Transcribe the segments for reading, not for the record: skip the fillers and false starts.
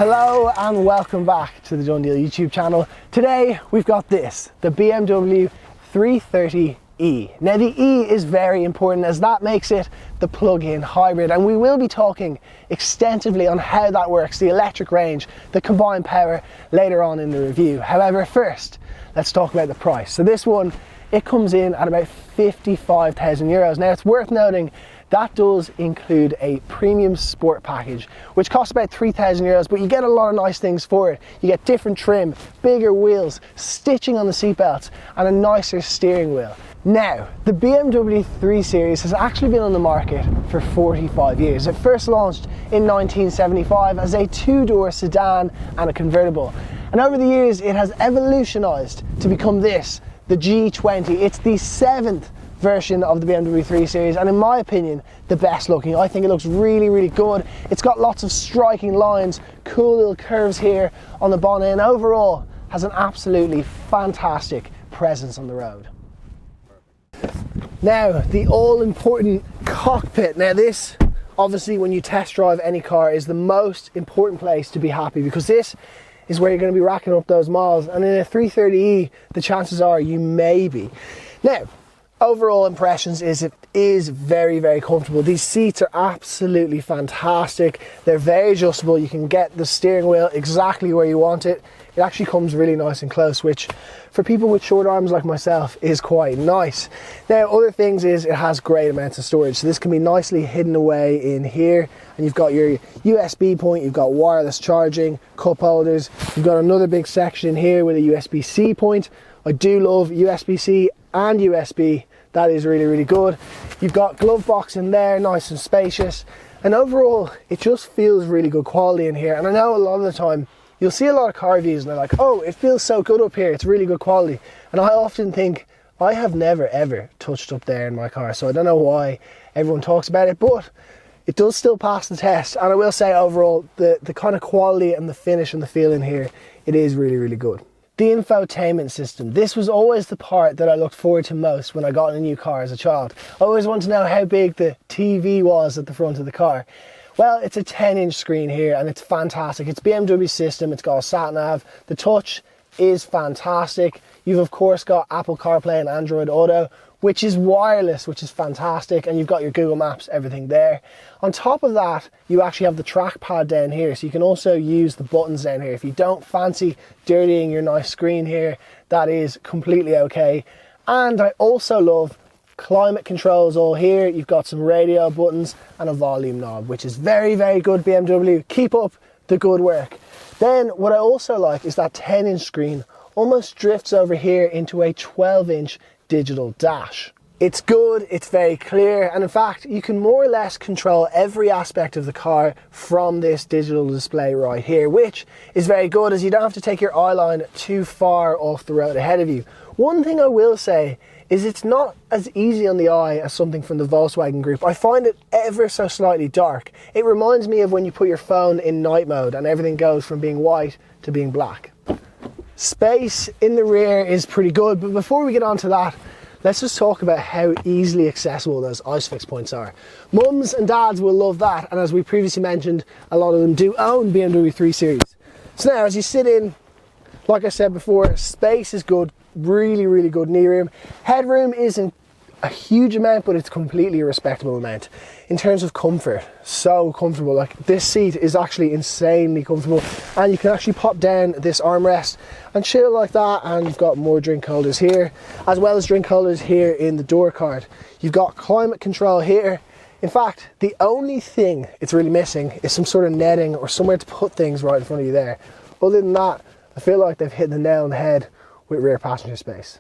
Hello and welcome back to the DoneDeal YouTube channel. Today we've got this, the BMW 330e. Now the E is very important as that makes it the plug-in hybrid, and we will be talking extensively on how that works, the electric range, the combined power later on in the review. However, first let's talk about the price. So this one, it comes in at about 55,000 euros. Now it's worth noting that does include a premium sport package, which costs about 3,000 euros, but you get a lot of nice things for it. You get different trim, bigger wheels, stitching on the seatbelts, and a nicer steering wheel. Now, the BMW 3 Series has actually been on the market for 45 years. It first launched in 1975 as a two-door sedan and a convertible. And over the years, it has evolutionized to become this, the G20. It's the seventh version of the BMW 3 Series, and in my opinion, the best looking. I think it looks really, really good. It's got lots of striking lines, cool little curves here on the bonnet, and overall has an absolutely fantastic presence on the road. Now, the all-important cockpit. Now this, obviously, when you test drive any car, is the most important place to be happy, because this is where you're going to be racking up those miles, and in a 330e, the chances are you may be. Now, overall impressions is it is very, very comfortable. These seats are absolutely fantastic. They're very adjustable. You can get the steering wheel exactly where you want it. It actually comes really nice and close, which for people with short arms like myself is quite nice. Now, other things is it has great amounts of storage. So this can be nicely hidden away in here, and you've got your USB point, you've got wireless charging, cup holders. You've got another big section here with a USB-C point. I do love USB-C and USB. That is really, really good. You've got glove box in there, nice and spacious. And overall, it just feels really good quality in here. And I know a lot of the time, you'll see a lot of car reviews and they're like, oh, it feels so good up here. It's really good quality. And I often think, I have never, ever touched up there in my car. So I don't know why everyone talks about it, but it does still pass the test. And I will say overall, the kind of quality and the finish and the feel in here, it is really, really good. The infotainment system. This was always the part that I looked forward to most when I got in a new car as a child. I always wanted to know how big the TV was at the front of the car. Well, it's a 10-inch screen here and it's fantastic. It's BMW system, it's got a sat nav. The touch is fantastic. You've of course got Apple CarPlay and Android Auto, which is wireless, which is fantastic, and you've got your Google Maps, everything there. On top of that, you actually have the trackpad down here, so you can also use the buttons down here. If you don't fancy dirtying your nice screen here, that is completely okay. And I also love climate controls all here. You've got some radio buttons and a volume knob, which is very, very good, BMW. Keep up the good work. Then what I also like is that 10-inch screen almost drifts over here into a 12-inch digital dash. It's good, it's very clear, and in fact you can more or less control every aspect of the car from this digital display right here, which is very good as you don't have to take your eye line too far off the road ahead of you. One thing I will say is it's not as easy on the eye as something from the Volkswagen group. I find it ever so slightly dark. It reminds me of when you put your phone in night mode and everything goes from being white to being black. Space in the rear is pretty good, but before we get on to that, let's just talk about how easily accessible those ISOFIX points are. Mums and dads will love that, and as we previously mentioned, a lot of them do own BMW 3 Series. So now as you sit in, like I said before, space is good, really, really good knee room. Headroom isn't a huge amount, but it's completely a respectable amount. In terms of comfort, so comfortable. Like this seat is actually insanely comfortable, and you can actually pop down this armrest and chill like that, and you've got more drink holders here, as well as drink holders here in the door card. You've got climate control here. In fact, the only thing it's really missing is some sort of netting or somewhere to put things right in front of you there. Other than that, I feel like they've hit the nail on the head with rear passenger space.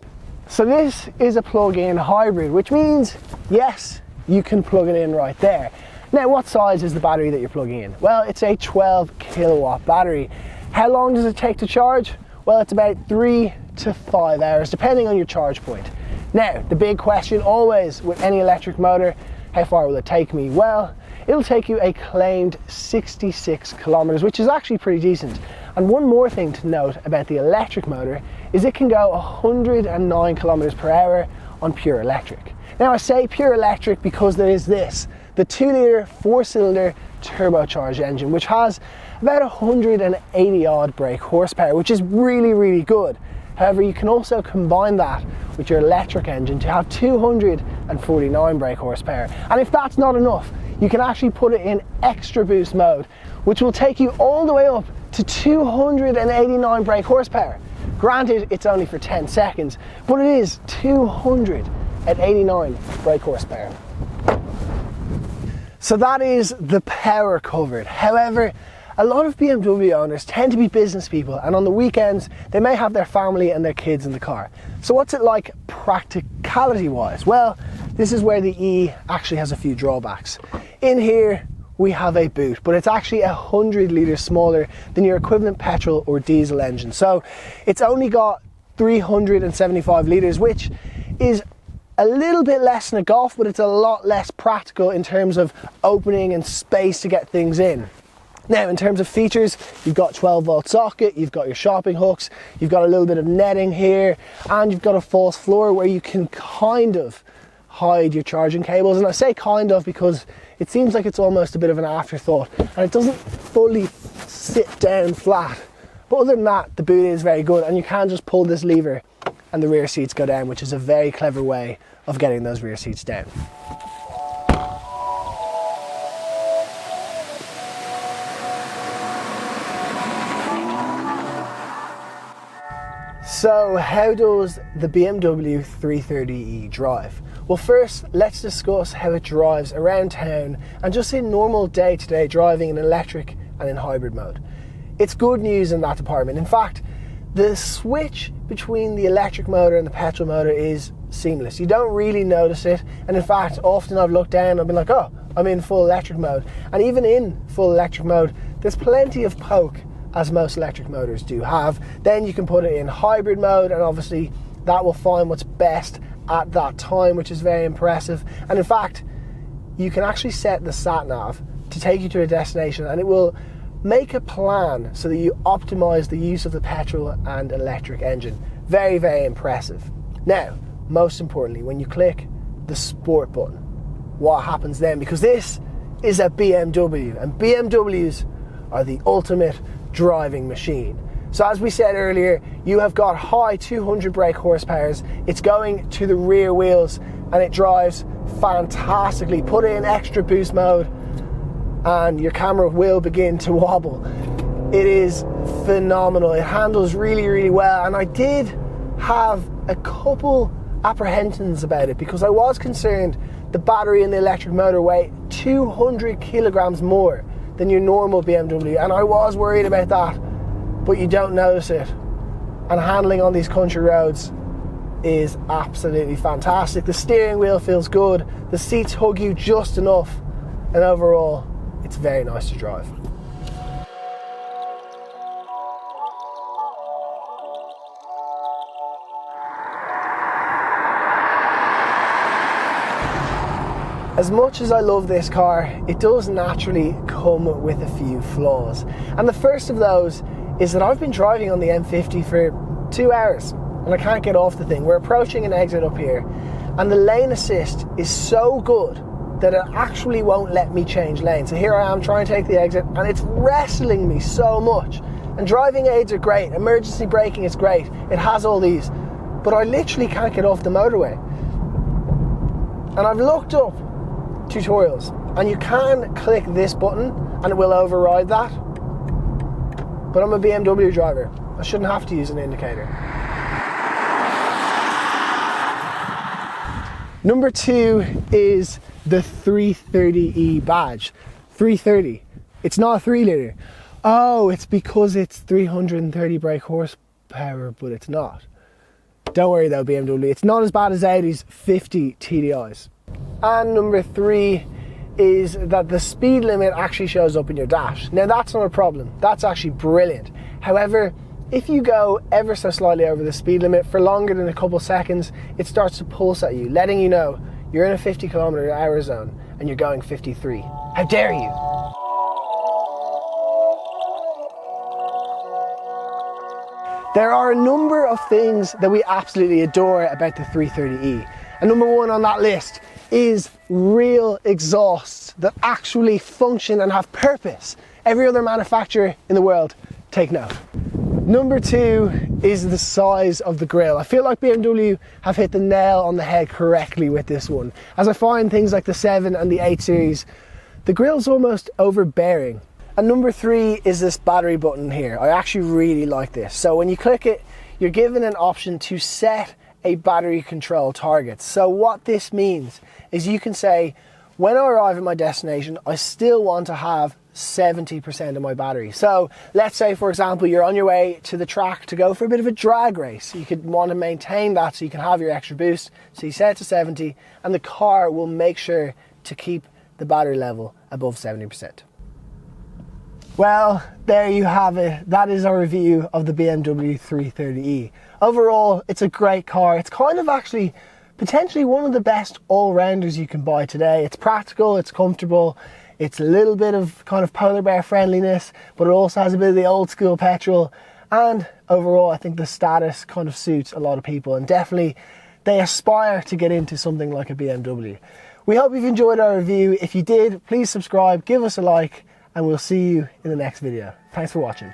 So this is a plug-in hybrid, which means, yes, you can plug it in right there. Now, what size is the battery that you're plugging in? Well, it's a 12 kilowatt battery. How long does it take to charge? Well, it's about 3 to 5 hours, depending on your charge point. Now, the big question always with any electric motor, how far will it take me? Well, it'll take you a claimed 66 kilometers, which is actually pretty decent. And one more thing to note about the electric motor is it can go 109 kilometers per hour on pure electric. Now I say pure electric because there is this, the 2-litre 4-cylinder turbocharged engine, which has about 180 odd brake horsepower, which is really, really good. However, you can also combine that with your electric engine to have 249 brake horsepower. And if that's not enough, you can actually put it in Xterboost mode, which will take you all the way up to 289 brake horsepower. Granted, it's only for 10 seconds, but it is 289 brake horsepower. So that is the power covered. However, a lot of BMW owners tend to be business people, and on the weekends they may have their family and their kids in the car. So what's it like practicality wise? Well, this is where the E actually has a few drawbacks. In here we have a boot, but it's actually 100 litres smaller than your equivalent petrol or diesel engine. So it's only got 375 litres, which is a little bit less than a Golf, but it's a lot less practical in terms of opening and space to get things in. Now, in terms of features, you've got 12-volt socket, you've got your shopping hooks, you've got a little bit of netting here, and you've got a false floor where you can kind of hide your charging cables. And I say kind of because it seems like it's almost a bit of an afterthought, and it doesn't fully sit down flat. But other than that, the boot is very good, and you can just pull this lever and the rear seats go down, which is a very clever way of getting those rear seats down. So how does the BMW 330e drive? Well, first let's discuss how it drives around town and just in normal day-to-day driving in electric and in hybrid mode. It's good news in that department. In fact, the switch between the electric motor and the petrol motor is seamless. You don't really notice it, and in fact often I've looked down and I've been like, oh, I'm in full electric mode. And even in full electric mode, there's plenty of poke, as most electric motors do have. Then you can put it in hybrid mode, and obviously that will find what's best at that time, which is very impressive. And in fact, you can actually set the sat nav to take you to a destination, and it will make a plan so that you optimize the use of the petrol and electric engine. Very, very impressive. Now, most importantly, when you click the sport button, what happens then? Because this is a BMW, and BMWs are the ultimate driving machine. So as we said earlier, you have got high 200 brake horsepowers. It's going to the rear wheels and it drives fantastically. Put it in Xterboost mode and your camera will begin to wobble. It is phenomenal. It handles really, really well, and I did have a couple apprehensions about it because I was concerned the battery in the electric motor weighed 200 kilograms more than your normal BMW, and I was worried about that, but you don't notice it. And handling on these country roads is absolutely fantastic. The steering wheel feels good, the seats hug you just enough, and overall it's very nice to drive. As much as I love this car, it does naturally come with a few flaws. And the first of those is that I've been driving on the M50 for 2 hours and I can't get off the thing. We're approaching an exit up here and the lane assist is so good that it actually won't let me change lanes. So here I am trying to take the exit and it's wrestling me so much. And driving aids are great, emergency braking is great, it has all these, but I literally can't get off the motorway. And I've looked up tutorials and you can click this button and it will override that, but I'm a BMW driver, I shouldn't have to use an indicator. Number 2 is the 330e badge. 330, it's not a 3-litre. Oh, it's because it's 330 brake horsepower, but it's not. Don't worry though, BMW, it's not as bad as Audi's 50 TDIs. And number 3 is that the speed limit actually shows up in your dash. Now that's not a problem, that's actually brilliant. However, if you go ever so slightly over the speed limit for longer than a couple seconds, it starts to pulse at you, letting you know you're in a 50 km/h zone and you're going 53. How dare you? There are a number of things that we absolutely adore about the 330e. And number 1 on that list is real exhausts that actually function and have purpose. Every other manufacturer in the world, take note. Number 2 is the size of the grille. I feel like BMW have hit the nail on the head correctly with this one. As I find things like the 7 and the 8 Series, the grille's almost overbearing. And number 3 is this battery button here. I actually really like this. So when you click it, you're given an option to set a battery control target. So what this means is you can say, when I arrive at my destination, I still want to have 70% of my battery. So let's say, for example, you're on your way to the track to go for a bit of a drag race. You could want to maintain that so you can have your extra boost. So you set it to 70 and the car will make sure to keep the battery level above 70%. Well, there you have it. That is our review of the BMW 330e. Overall, it's a great car. It's kind of actually potentially one of the best all-rounders you can buy today. It's practical, it's comfortable, it's a little bit of kind of polar bear friendliness, but it also has a bit of the old school petrol. And overall, I think the status kind of suits a lot of people, and definitely they aspire to get into something like a BMW. We hope you've enjoyed our review. If you did, please subscribe, give us a like, and we'll see you in the next video. Thanks for watching.